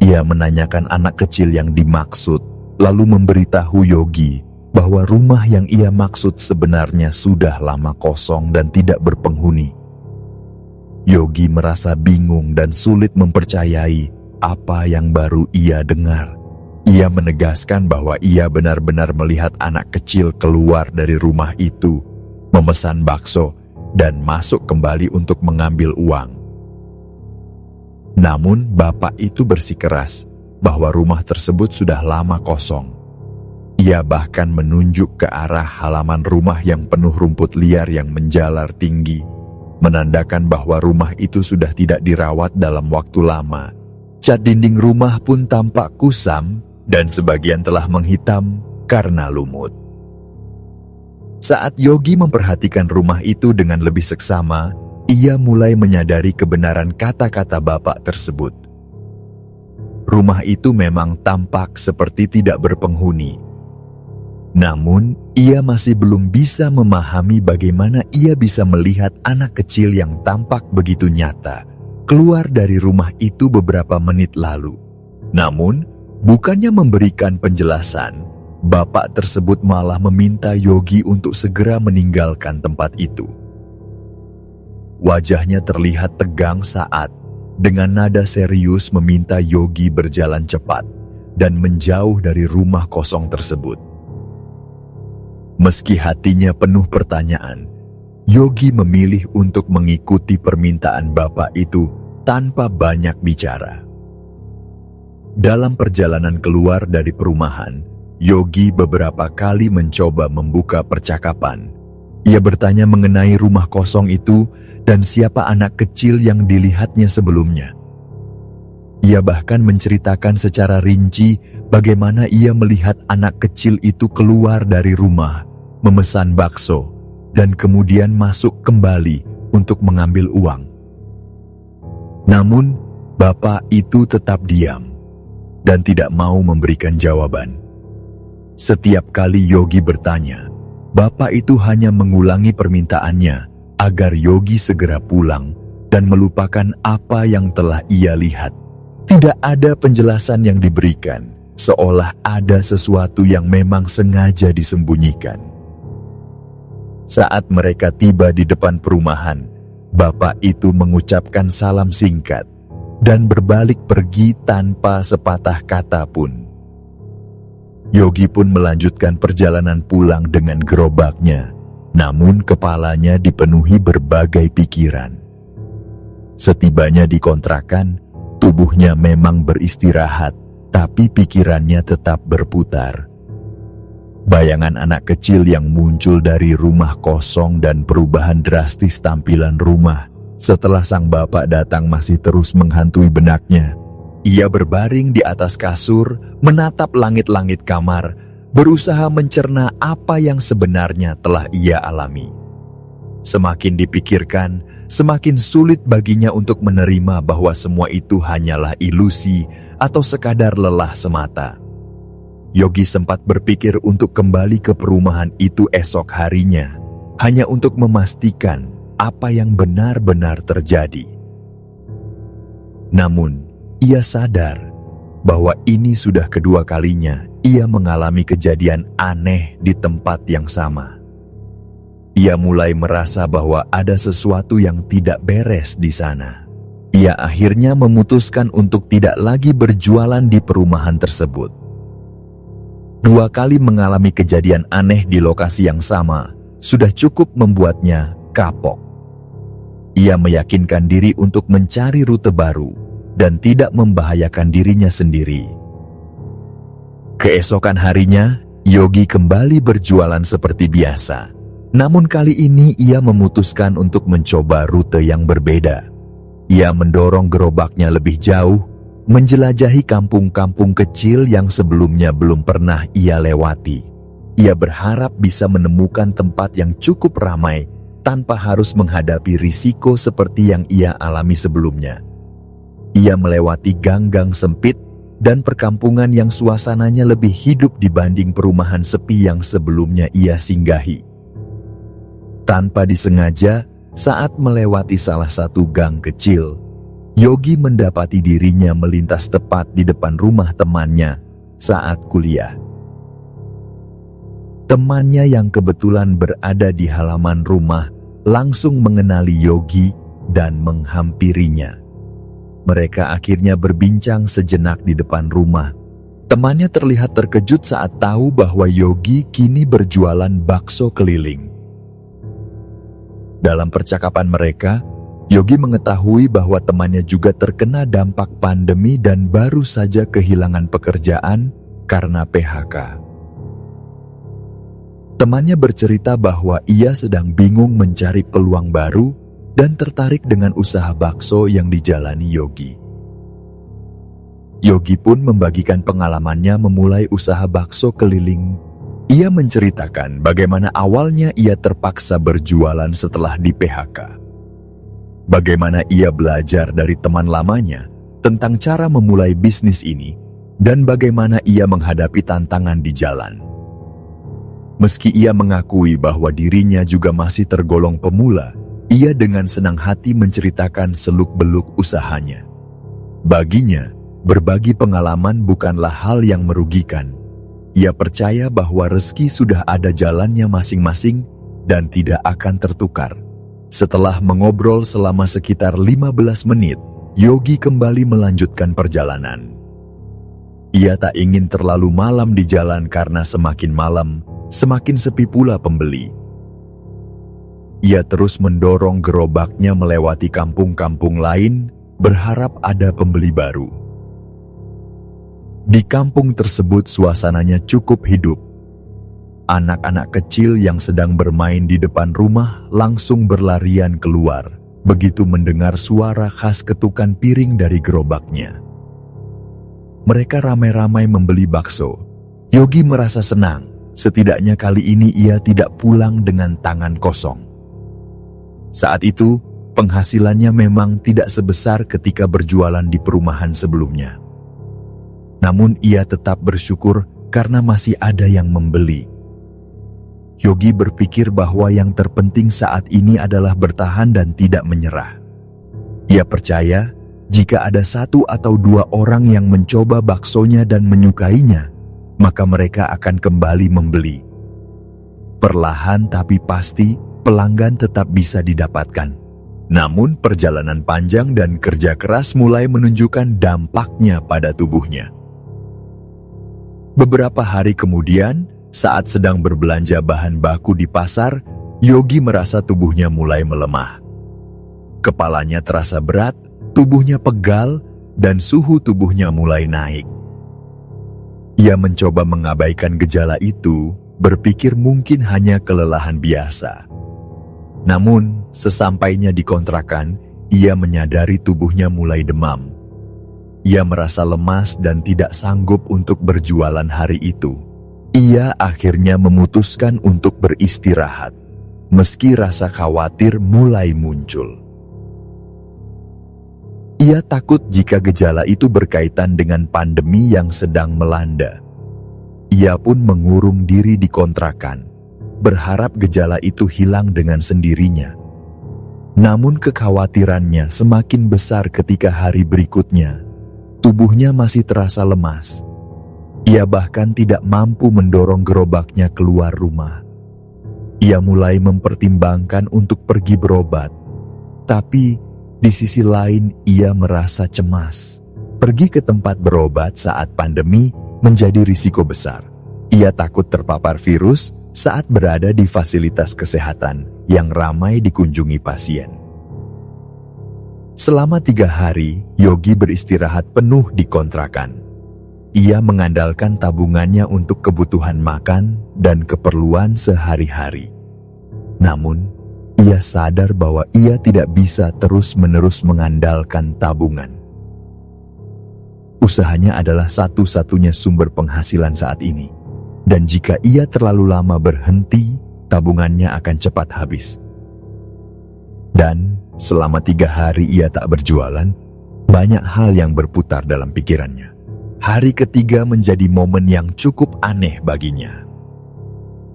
Ia menanyakan anak kecil yang dimaksud, lalu memberitahu Yogi bahwa rumah yang ia maksud sebenarnya sudah lama kosong dan tidak berpenghuni. Yogi merasa bingung dan sulit mempercayai apa yang baru ia dengar. Ia menegaskan bahwa ia benar-benar melihat anak kecil keluar dari rumah itu, memesan bakso, dan masuk kembali untuk mengambil uang. Namun bapak itu bersikeras bahwa rumah tersebut sudah lama kosong. Ia bahkan menunjuk ke arah halaman rumah yang penuh rumput liar yang menjalar tinggi, menandakan bahwa rumah itu sudah tidak dirawat dalam waktu lama. Cat dinding rumah pun tampak kusam dan sebagian telah menghitam karena lumut. Saat Yogi memperhatikan rumah itu dengan lebih seksama, ia mulai menyadari kebenaran kata-kata bapak tersebut. Rumah itu memang tampak seperti tidak berpenghuni. Namun, ia masih belum bisa memahami bagaimana ia bisa melihat anak kecil yang tampak begitu nyata keluar dari rumah itu beberapa menit lalu. Namun, bukannya memberikan penjelasan, bapak tersebut malah meminta Yogi untuk segera meninggalkan tempat itu. Wajahnya terlihat tegang saat, dengan nada serius meminta Yogi berjalan cepat dan menjauh dari rumah kosong tersebut. Meski hatinya penuh pertanyaan, Yogi memilih untuk mengikuti permintaan bapak itu tanpa banyak bicara. Dalam perjalanan keluar dari perumahan, Yogi beberapa kali mencoba membuka percakapan. Ia bertanya mengenai rumah kosong itu dan siapa anak kecil yang dilihatnya sebelumnya. Ia bahkan menceritakan secara rinci bagaimana ia melihat anak kecil itu keluar dari rumah, memesan bakso, dan kemudian masuk kembali untuk mengambil uang. Namun, bapak itu tetap diam dan tidak mau memberikan jawaban. Setiap kali Yogi bertanya, bapak itu hanya mengulangi permintaannya agar Yogi segera pulang dan melupakan apa yang telah ia lihat. Tidak ada penjelasan yang diberikan, seolah ada sesuatu yang memang sengaja disembunyikan. Saat mereka tiba di depan perumahan, bapak itu mengucapkan salam singkat dan berbalik pergi tanpa sepatah kata pun. Yogi pun melanjutkan perjalanan pulang dengan gerobaknya, namun kepalanya dipenuhi berbagai pikiran. Setibanya di kontrakan, tubuhnya memang beristirahat, tapi pikirannya tetap berputar. Bayangan anak kecil yang muncul dari rumah kosong dan perubahan drastis tampilan rumah setelah sang bapak datang masih terus menghantui benaknya. Ia berbaring di atas kasur, menatap langit-langit kamar, berusaha mencerna apa yang sebenarnya telah ia alami. Semakin dipikirkan, semakin sulit baginya untuk menerima bahwa semua itu hanyalah ilusi atau sekadar lelah semata. Yogi sempat berpikir untuk kembali ke perumahan itu esok harinya, hanya untuk memastikan apa yang benar-benar terjadi. Namun, ia sadar bahwa ini sudah kedua kalinya ia mengalami kejadian aneh di tempat yang sama. Ia mulai merasa bahwa ada sesuatu yang tidak beres di sana. Ia akhirnya memutuskan untuk tidak lagi berjualan di perumahan tersebut. 2 kali mengalami kejadian aneh di lokasi yang sama sudah cukup membuatnya kapok. Ia meyakinkan diri untuk mencari rute baru dan tidak membahayakan dirinya sendiri. Keesokan harinya, Yogi kembali berjualan seperti biasa. Namun kali ini ia memutuskan untuk mencoba rute yang berbeda. Ia mendorong gerobaknya lebih jauh, menjelajahi kampung-kampung kecil yang sebelumnya belum pernah ia lewati. Ia berharap bisa menemukan tempat yang cukup ramai tanpa harus menghadapi risiko seperti yang ia alami sebelumnya. Ia melewati gang-gang sempit dan perkampungan yang suasananya lebih hidup dibanding perumahan sepi yang sebelumnya ia singgahi. Tanpa disengaja, saat melewati salah satu gang kecil, Yogi mendapati dirinya melintas tepat di depan rumah temannya saat kuliah. Temannya yang kebetulan berada di halaman rumah langsung mengenali Yogi dan menghampirinya. Mereka akhirnya berbincang sejenak di depan rumah. Temannya terlihat terkejut saat tahu bahwa Yogi kini berjualan bakso keliling. Dalam percakapan mereka, Yogi mengetahui bahwa temannya juga terkena dampak pandemi dan baru saja kehilangan pekerjaan karena PHK. Temannya bercerita bahwa ia sedang bingung mencari peluang baru dan tertarik dengan usaha bakso yang dijalani Yogi. Yogi pun membagikan pengalamannya memulai usaha bakso keliling. Ia menceritakan bagaimana awalnya ia terpaksa berjualan setelah di PHK. Bagaimana ia belajar dari teman lamanya tentang cara memulai bisnis ini dan bagaimana ia menghadapi tantangan di jalan. Meski ia mengakui bahwa dirinya juga masih tergolong pemula, ia dengan senang hati menceritakan seluk-beluk usahanya. Baginya, berbagi pengalaman bukanlah hal yang merugikan. Ia percaya bahwa rezeki sudah ada jalannya masing-masing dan tidak akan tertukar. Setelah mengobrol selama sekitar 15 menit, Yogi kembali melanjutkan perjalanan. Ia tak ingin terlalu malam di jalan karena semakin malam, semakin sepi pula pembeli. Ia terus mendorong gerobaknya melewati kampung-kampung lain, berharap ada pembeli baru. Di kampung tersebut suasananya cukup hidup. Anak-anak kecil yang sedang bermain di depan rumah langsung berlarian keluar, begitu mendengar suara khas ketukan piring dari gerobaknya. Mereka ramai-ramai membeli bakso. Yogi merasa senang. Setidaknya kali ini ia tidak pulang dengan tangan kosong. Saat itu, penghasilannya memang tidak sebesar ketika berjualan di perumahan sebelumnya. Namun ia tetap bersyukur karena masih ada yang membeli. Yogi berpikir bahwa yang terpenting saat ini adalah bertahan dan tidak menyerah. Ia percaya jika ada 1 atau 2 orang yang mencoba baksonya dan menyukainya, maka mereka akan kembali membeli. Perlahan tapi pasti, pelanggan tetap bisa didapatkan. Namun perjalanan panjang dan kerja keras mulai menunjukkan dampaknya pada tubuhnya. Beberapa hari kemudian, saat sedang berbelanja bahan baku di pasar, Yogi merasa tubuhnya mulai melemah. Kepalanya terasa berat, tubuhnya pegal, dan suhu tubuhnya mulai naik. Ia mencoba mengabaikan gejala itu, berpikir mungkin hanya kelelahan biasa. Namun, sesampainya di kontrakan, ia menyadari tubuhnya mulai demam. Ia merasa lemas dan tidak sanggup untuk berjualan hari itu. Ia akhirnya memutuskan untuk beristirahat, meski rasa khawatir mulai muncul. Ia takut jika gejala itu berkaitan dengan pandemi yang sedang melanda. Ia pun mengurung diri di kontrakan, berharap gejala itu hilang dengan sendirinya. Namun kekhawatirannya semakin besar ketika hari berikutnya. Tubuhnya masih terasa lemas. Ia bahkan tidak mampu mendorong gerobaknya keluar rumah. Ia mulai mempertimbangkan untuk pergi berobat. Tapi di sisi lain ia merasa cemas. Pergi ke tempat berobat saat pandemi menjadi risiko besar. Ia takut terpapar virus saat berada di fasilitas kesehatan yang ramai dikunjungi pasien. Selama 3 hari, Yogi beristirahat penuh di kontrakan. Ia mengandalkan tabungannya untuk kebutuhan makan dan keperluan sehari-hari. Namun, ia sadar bahwa ia tidak bisa terus-menerus mengandalkan tabungan. Usahanya adalah satu-satunya sumber penghasilan saat ini. Dan jika ia terlalu lama berhenti, tabungannya akan cepat habis. Dan selama 3 hari ia tak berjualan, banyak hal yang berputar dalam pikirannya. Hari ketiga menjadi momen yang cukup aneh baginya.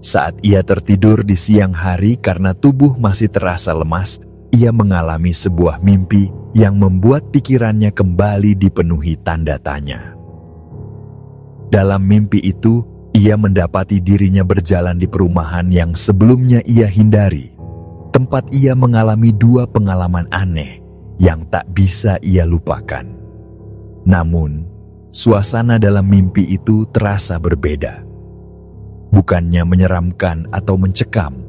Saat ia tertidur di siang hari karena tubuh masih terasa lemas, ia mengalami sebuah mimpi yang membuat pikirannya kembali dipenuhi tanda tanya. Dalam mimpi itu, ia mendapati dirinya berjalan di perumahan yang sebelumnya ia hindari. Tempat ia mengalami dua pengalaman aneh yang tak bisa ia lupakan. Namun, suasana dalam mimpi itu terasa berbeda. Bukannya menyeramkan atau mencekam,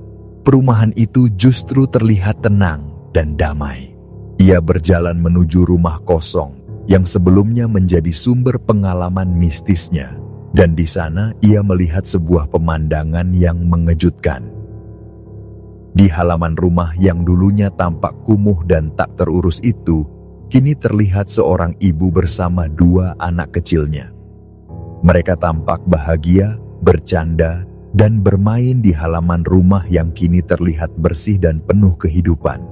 perumahan itu justru terlihat tenang dan damai. Ia berjalan menuju rumah kosong yang sebelumnya menjadi sumber pengalaman mistisnya, dan di sana ia melihat sebuah pemandangan yang mengejutkan. Di halaman rumah yang dulunya tampak kumuh dan tak terurus itu, kini terlihat seorang ibu bersama dua anak kecilnya. Mereka tampak bahagia, bercanda, dan bermain di halaman rumah yang kini terlihat bersih dan penuh kehidupan.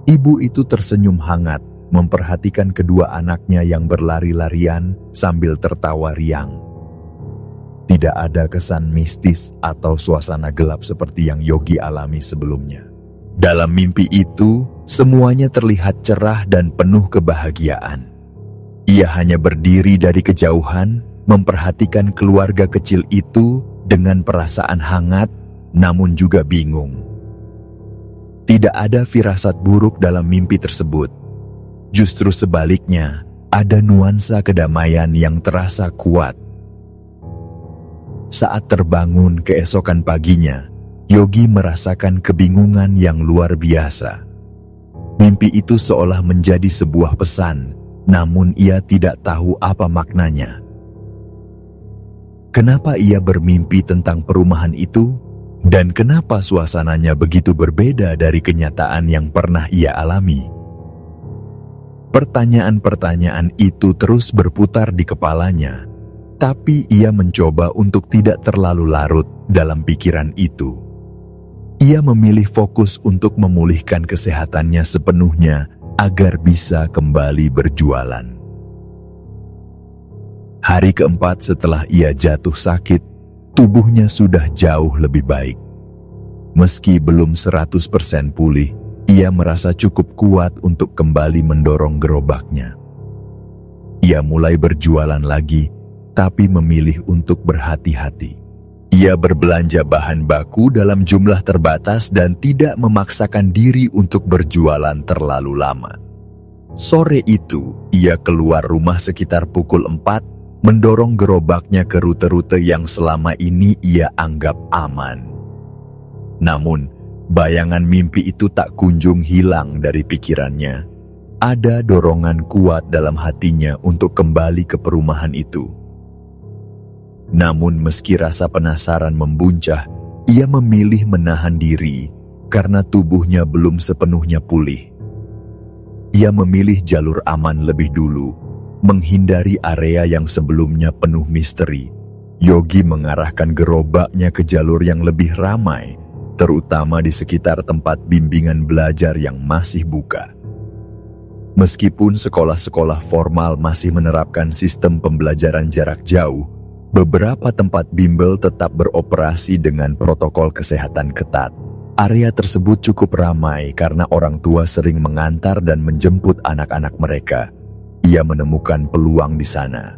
Ibu itu tersenyum hangat, memperhatikan kedua anaknya yang berlari-larian sambil tertawa riang. Tidak ada kesan mistis atau suasana gelap seperti yang Yogi alami sebelumnya. Dalam mimpi itu, semuanya terlihat cerah dan penuh kebahagiaan. Ia hanya berdiri dari kejauhan, memperhatikan keluarga kecil itu dengan perasaan hangat, namun juga bingung. Tidak ada firasat buruk dalam mimpi tersebut. Justru sebaliknya, ada nuansa kedamaian yang terasa kuat. Saat terbangun keesokan paginya, Yogi merasakan kebingungan yang luar biasa. Mimpi itu seolah menjadi sebuah pesan, namun ia tidak tahu apa maknanya. Kenapa ia bermimpi tentang perumahan itu? Dan kenapa suasananya begitu berbeda dari kenyataan yang pernah ia alami? Pertanyaan-pertanyaan itu terus berputar di kepalanya, tapi ia mencoba untuk tidak terlalu larut dalam pikiran itu. Ia memilih fokus untuk memulihkan kesehatannya sepenuhnya agar bisa kembali berjualan. Hari keempat setelah ia jatuh sakit, tubuhnya sudah jauh lebih baik. Meski belum 100% pulih, ia merasa cukup kuat untuk kembali mendorong gerobaknya. Ia mulai berjualan lagi, tapi memilih untuk berhati-hati. Ia berbelanja bahan baku dalam jumlah terbatas dan tidak memaksakan diri untuk berjualan terlalu lama. Sore itu, ia keluar rumah sekitar pukul 4, mendorong gerobaknya ke rute-rute yang selama ini ia anggap aman. Namun, bayangan mimpi itu tak kunjung hilang dari pikirannya. Ada dorongan kuat dalam hatinya untuk kembali ke perumahan itu. Namun meski rasa penasaran membuncah, ia memilih menahan diri karena tubuhnya belum sepenuhnya pulih. Ia memilih jalur aman lebih dulu, menghindari area yang sebelumnya penuh misteri. Yogi mengarahkan gerobaknya ke jalur yang lebih ramai, terutama di sekitar tempat bimbingan belajar yang masih buka. Meskipun sekolah-sekolah formal masih menerapkan sistem pembelajaran jarak jauh, beberapa tempat bimbel tetap beroperasi dengan protokol kesehatan ketat. Area tersebut cukup ramai karena orang tua sering mengantar dan menjemput anak-anak mereka. Ia menemukan peluang di sana.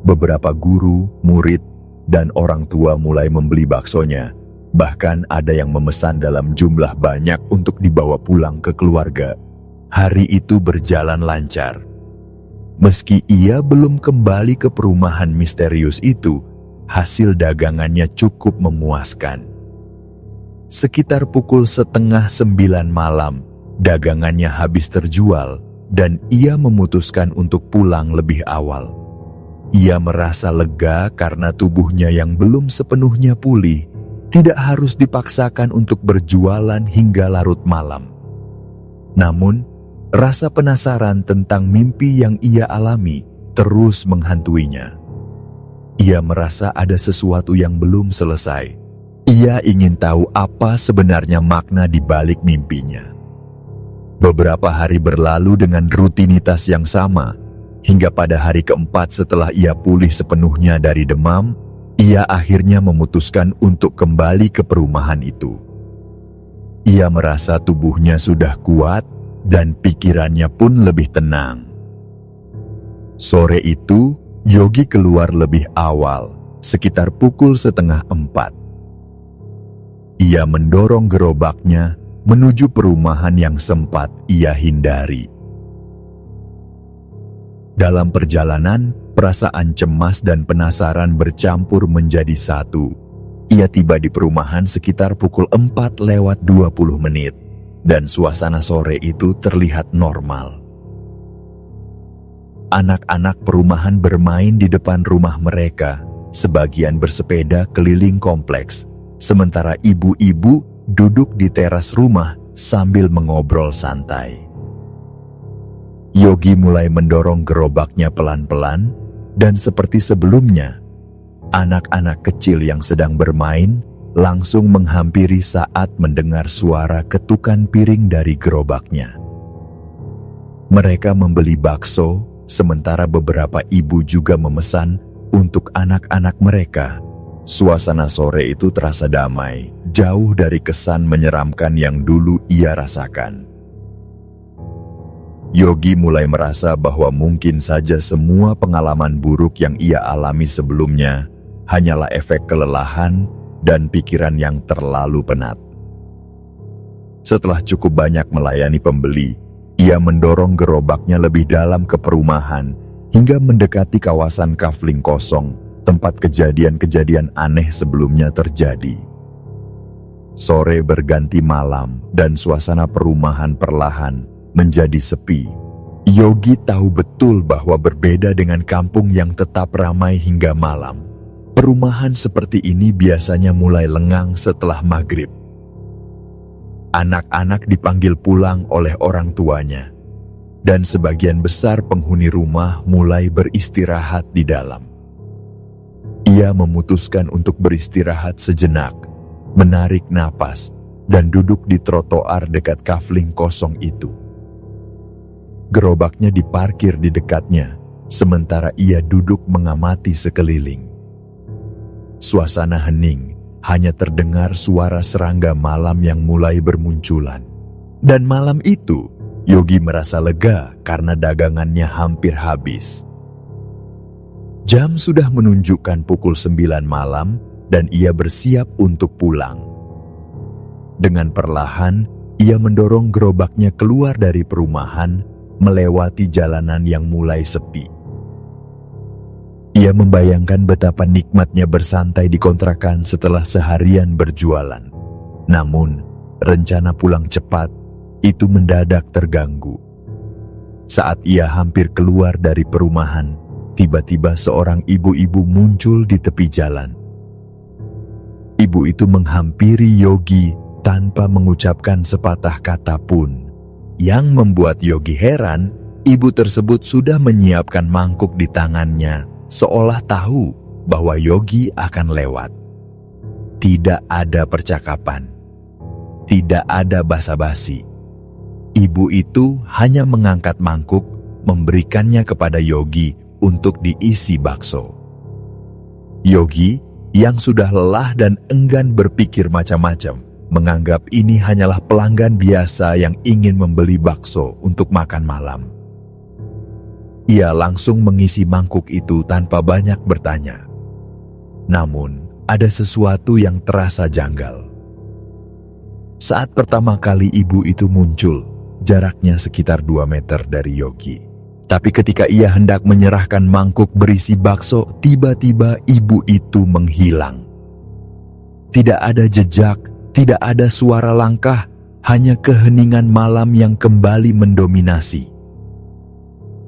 Beberapa guru, murid, dan orang tua mulai membeli baksonya. Bahkan ada yang memesan dalam jumlah banyak untuk dibawa pulang ke keluarga. Hari itu berjalan lancar. Meski ia belum kembali ke perumahan misterius itu, hasil dagangannya cukup memuaskan. Sekitar pukul 8:30 malam, dagangannya habis terjual dan ia memutuskan untuk pulang lebih awal. Ia merasa lega karena tubuhnya yang belum sepenuhnya pulih tidak harus dipaksakan untuk berjualan hingga larut malam. Namun, rasa penasaran tentang mimpi yang ia alami terus menghantuinya. Ia merasa ada sesuatu yang belum selesai. Ia ingin tahu apa sebenarnya makna di balik mimpinya. Beberapa hari berlalu dengan rutinitas yang sama, Hingga pada hari keempat setelah ia pulih sepenuhnya dari demam, ia akhirnya memutuskan untuk kembali ke perumahan itu. Ia merasa tubuhnya sudah kuat dan pikirannya pun lebih tenang. Sore itu, Yogi keluar lebih awal, sekitar pukul 3:30. Ia mendorong gerobaknya menuju perumahan yang sempat ia hindari. Dalam perjalanan, perasaan cemas dan penasaran bercampur menjadi satu. Ia tiba di perumahan sekitar pukul 4:20, dan suasana sore itu terlihat normal. Anak-anak perumahan bermain di depan rumah mereka, sebagian bersepeda keliling kompleks, sementara ibu-ibu duduk di teras rumah sambil mengobrol santai. Yogi mulai mendorong gerobaknya pelan-pelan, dan seperti sebelumnya, anak-anak kecil yang sedang bermain langsung menghampiri saat mendengar suara ketukan piring dari gerobaknya. Mereka membeli bakso, sementara beberapa ibu juga memesan untuk anak-anak mereka. Suasana sore itu terasa damai, jauh dari kesan menyeramkan yang dulu ia rasakan. Yogi mulai merasa bahwa mungkin saja semua pengalaman buruk yang ia alami sebelumnya hanyalah efek kelelahan dan pikiran yang terlalu penat. Setelah cukup banyak melayani pembeli, ia mendorong gerobaknya lebih dalam ke perumahan hingga mendekati kawasan kafling kosong, tempat kejadian-kejadian aneh sebelumnya terjadi. Sore berganti malam dan suasana perumahan perlahan menjadi sepi. Yogi tahu betul bahwa berbeda dengan kampung yang tetap ramai hingga malam. Perumahan seperti ini biasanya mulai lengang setelah maghrib. Anak-anak dipanggil pulang oleh orang tuanya, dan sebagian besar penghuni rumah mulai beristirahat di dalam. Ia memutuskan untuk beristirahat sejenak, menarik napas, dan duduk di trotoar dekat kafling kosong itu. Gerobaknya diparkir di dekatnya, sementara ia duduk mengamati sekeliling. Suasana hening, hanya terdengar suara serangga malam yang mulai bermunculan. Dan malam itu, Yogi merasa lega karena dagangannya hampir habis. Jam sudah menunjukkan pukul 9 malam dan ia bersiap untuk pulang. Dengan perlahan, ia mendorong gerobaknya keluar dari perumahan, melewati jalanan yang mulai sepi. Ia membayangkan betapa nikmatnya bersantai di kontrakan setelah seharian berjualan. Namun, rencana pulang cepat itu mendadak terganggu. Saat ia hampir keluar dari perumahan, tiba-tiba seorang ibu-ibu muncul di tepi jalan. Ibu itu menghampiri Yogi tanpa mengucapkan sepatah kata pun. Yang membuat Yogi heran, ibu tersebut sudah menyiapkan mangkuk di tangannya, seolah tahu bahwa Yogi akan lewat. Tidak ada percakapan, tidak ada basa-basi. Ibu itu hanya mengangkat mangkuk, memberikannya kepada Yogi untuk diisi bakso. Yogi, yang sudah lelah dan enggan berpikir macam-macam, menganggap ini hanyalah pelanggan biasa yang ingin membeli bakso untuk makan malam. Ia langsung mengisi mangkuk itu tanpa banyak bertanya. Namun, ada sesuatu yang terasa janggal. Saat pertama kali ibu itu muncul, jaraknya sekitar 2 meter dari Yogi. Tapi ketika ia hendak menyerahkan mangkuk berisi bakso, tiba-tiba ibu itu menghilang. Tidak ada jejak, tidak ada suara langkah, hanya keheningan malam yang kembali mendominasi.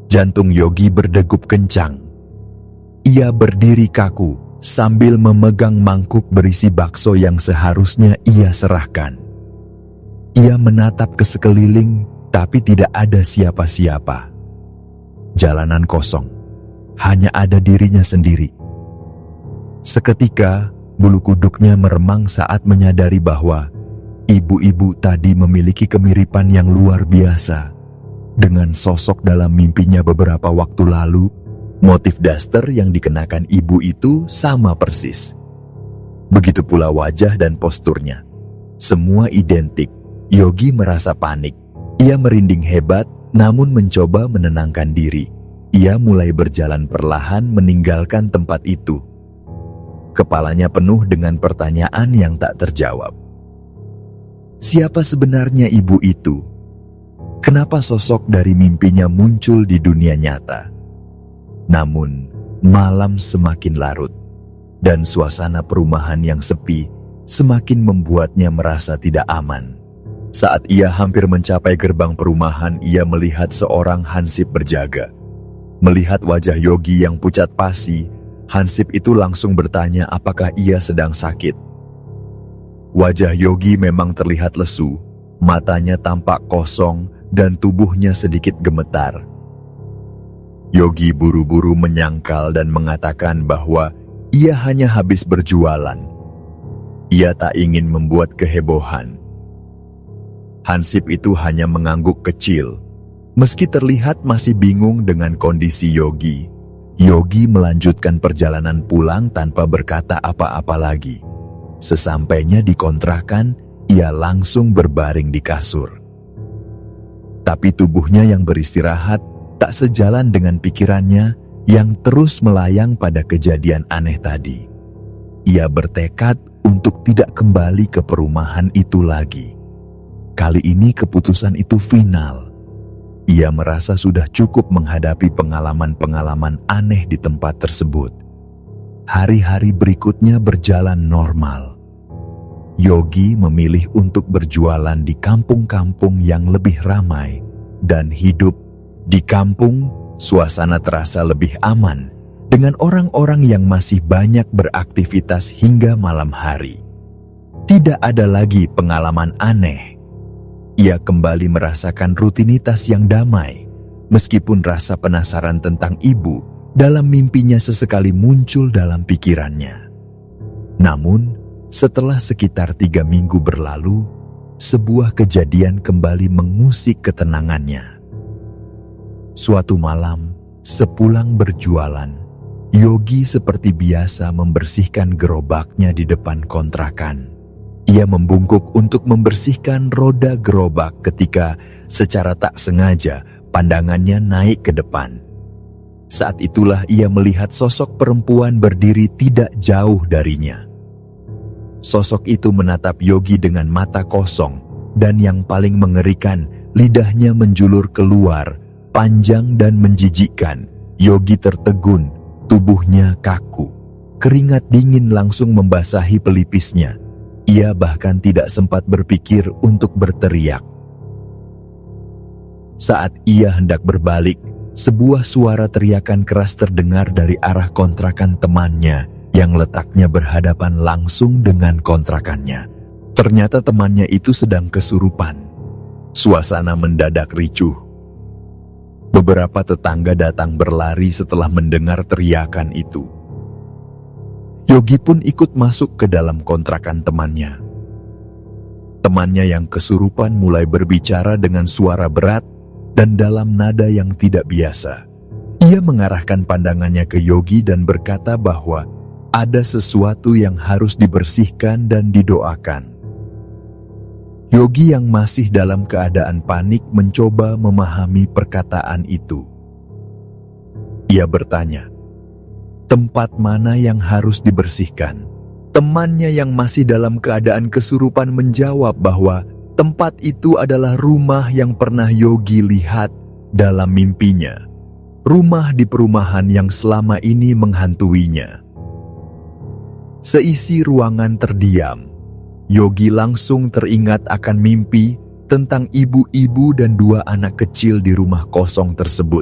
Jantung Yogi berdegup kencang. Ia berdiri kaku sambil memegang mangkuk berisi bakso yang seharusnya ia serahkan. Ia menatap ke sekeliling, tapi tidak ada siapa-siapa. Jalanan kosong, hanya ada dirinya sendiri. Seketika, bulu kuduknya meremang saat menyadari bahwa ibu-ibu tadi memiliki kemiripan yang luar biasa. dengan sosok dalam mimpinya beberapa waktu lalu. Motif daster yang dikenakan ibu itu sama persis. Begitu pula wajah dan posturnya. Semua identik. Yogi merasa panik. Ia merinding hebat, namun mencoba menenangkan diri. Ia mulai berjalan perlahan meninggalkan tempat itu. Kepalanya penuh dengan pertanyaan yang tak terjawab. Siapa sebenarnya ibu itu? Kenapa sosok dari mimpinya muncul di dunia nyata? Namun, malam semakin larut, dan suasana perumahan yang sepi semakin membuatnya merasa tidak aman. Saat ia hampir mencapai gerbang perumahan, ia melihat seorang hansip berjaga. Melihat wajah Yogi yang pucat pasi, hansip itu langsung bertanya apakah ia sedang sakit. Wajah Yogi memang terlihat lesu, matanya tampak kosong dan tubuhnya sedikit gemetar. Yogi buru-buru menyangkal dan mengatakan bahwa ia hanya habis berjualan. Ia tak ingin membuat kehebohan. Hansip itu hanya mengangguk kecil. Meski terlihat masih bingung dengan kondisi Yogi, Yogi melanjutkan perjalanan pulang tanpa berkata apa-apa lagi. Sesampainya di kontrakan, ia langsung berbaring di kasur. Tapi tubuhnya yang beristirahat tak sejalan dengan pikirannya yang terus melayang pada kejadian aneh tadi. Ia bertekad untuk tidak kembali ke perumahan itu lagi. Kali ini keputusan itu final. Ia merasa sudah cukup menghadapi pengalaman-pengalaman aneh di tempat tersebut. Hari-hari berikutnya berjalan normal. Yogi memilih untuk berjualan di kampung-kampung yang lebih ramai dan hidup. Di kampung, suasana terasa lebih aman dengan orang-orang yang masih banyak beraktivitas hingga malam hari. Tidak ada lagi pengalaman aneh. Ia kembali merasakan rutinitas yang damai, meskipun rasa penasaran tentang ibu dalam mimpinya sesekali muncul dalam pikirannya. Namun, setelah sekitar 3 minggu berlalu, sebuah kejadian kembali mengusik ketenangannya. Suatu malam, sepulang berjualan, Yogi seperti biasa membersihkan gerobaknya di depan kontrakan. Ia membungkuk untuk membersihkan roda gerobak ketika secara tak sengaja pandangannya naik ke depan. Saat itulah ia melihat sosok perempuan berdiri tidak jauh darinya. Sosok itu menatap Yogi dengan mata kosong, dan yang paling mengerikan, lidahnya menjulur keluar, panjang dan menjijikkan. Yogi tertegun, tubuhnya kaku. Keringat dingin langsung membasahi pelipisnya. Ia bahkan tidak sempat berpikir untuk berteriak. Saat ia hendak berbalik, sebuah suara teriakan keras terdengar dari arah kontrakan temannya yang letaknya berhadapan langsung dengan kontrakannya. Ternyata temannya itu sedang kesurupan. Suasana mendadak ricuh. Beberapa tetangga datang berlari setelah mendengar teriakan itu. Yogi pun ikut masuk ke dalam kontrakan temannya. Temannya yang kesurupan mulai berbicara dengan suara berat dan dalam nada yang tidak biasa. Ia mengarahkan pandangannya ke Yogi dan berkata bahwa ada sesuatu yang harus dibersihkan dan didoakan. Yogi yang masih dalam keadaan panik mencoba memahami perkataan itu. Ia bertanya, tempat mana yang harus dibersihkan? Temannya yang masih dalam keadaan kesurupan menjawab bahwa tempat itu adalah rumah yang pernah Yogi lihat dalam mimpinya. Rumah di perumahan yang selama ini menghantuinya. Seisi ruangan terdiam. Yogi langsung teringat akan mimpi tentang ibu-ibu dan 2 anak kecil di rumah kosong tersebut.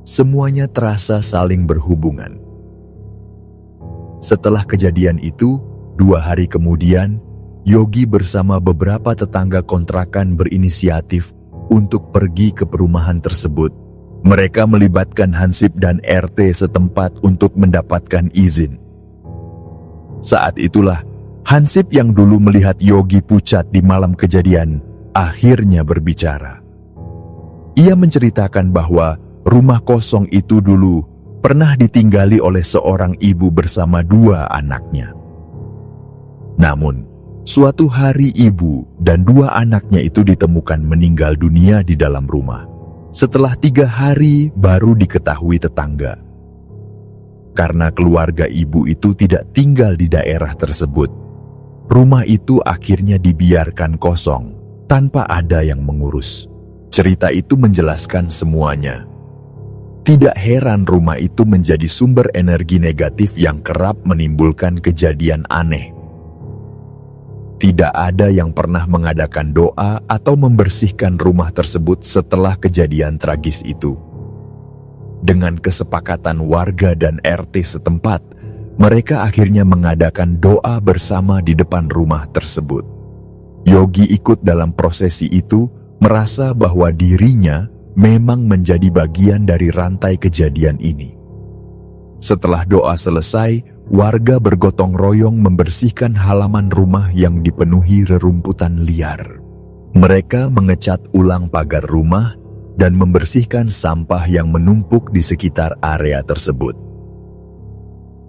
Semuanya terasa saling berhubungan. Setelah kejadian itu, 2 hari kemudian, Yogi bersama beberapa tetangga kontrakan berinisiatif untuk pergi ke perumahan tersebut. Mereka melibatkan Hansip dan RT setempat untuk mendapatkan izin. Saat itulah, Hansip yang dulu melihat Yogi pucat di malam kejadian akhirnya berbicara. Ia menceritakan bahwa rumah kosong itu dulu pernah ditinggali oleh seorang ibu bersama 2 anaknya. Namun, suatu hari ibu dan 2 anaknya itu ditemukan meninggal dunia di dalam rumah. Setelah 3 hari baru diketahui tetangga. Karena keluarga ibu itu tidak tinggal di daerah tersebut, rumah itu akhirnya dibiarkan kosong tanpa ada yang mengurus. Cerita itu menjelaskan semuanya. Tidak heran rumah itu menjadi sumber energi negatif yang kerap menimbulkan kejadian aneh. Tidak ada yang pernah mengadakan doa atau membersihkan rumah tersebut setelah kejadian tragis itu. Dengan kesepakatan warga dan RT setempat, mereka akhirnya mengadakan doa bersama di depan rumah tersebut. Yogi ikut dalam prosesi itu, merasa bahwa dirinya memang menjadi bagian dari rantai kejadian ini. Setelah doa selesai, warga bergotong royong membersihkan halaman rumah yang dipenuhi rerumputan liar. Mereka mengecat ulang pagar rumah dan membersihkan sampah yang menumpuk di sekitar area tersebut.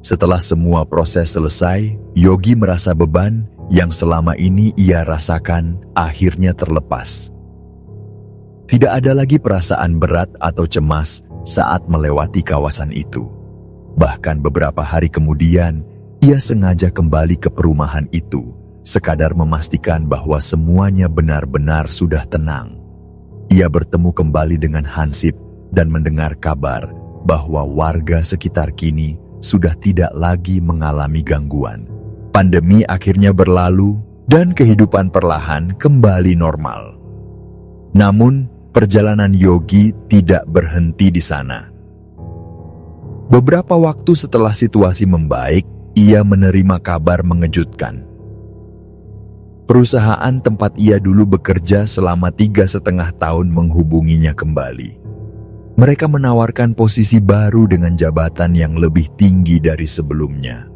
Setelah semua proses selesai, Yogi merasa beban yang selama ini ia rasakan akhirnya terlepas. Tidak ada lagi perasaan berat atau cemas saat melewati kawasan itu. Bahkan beberapa hari kemudian, ia sengaja kembali ke perumahan itu, sekadar memastikan bahwa semuanya benar-benar sudah tenang. Ia bertemu kembali dengan Hansip dan mendengar kabar bahwa warga sekitar kini sudah tidak lagi mengalami gangguan. Pandemi akhirnya berlalu dan kehidupan perlahan kembali normal. Namun, perjalanan Yogi tidak berhenti di sana. Beberapa waktu setelah situasi membaik, ia menerima kabar mengejutkan. Perusahaan tempat ia dulu bekerja selama 3,5 tahun menghubunginya kembali. Mereka menawarkan posisi baru dengan jabatan yang lebih tinggi dari sebelumnya.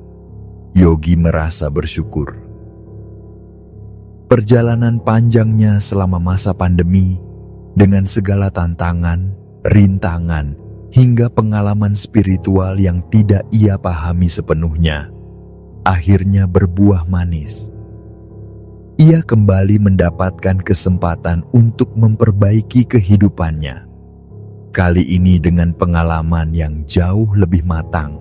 Yogi merasa bersyukur. Perjalanan panjangnya selama masa pandemi, dengan segala tantangan, rintangan, hingga pengalaman spiritual yang tidak ia pahami sepenuhnya, akhirnya berbuah manis. Ia kembali mendapatkan kesempatan untuk memperbaiki kehidupannya. Kali ini dengan pengalaman yang jauh lebih matang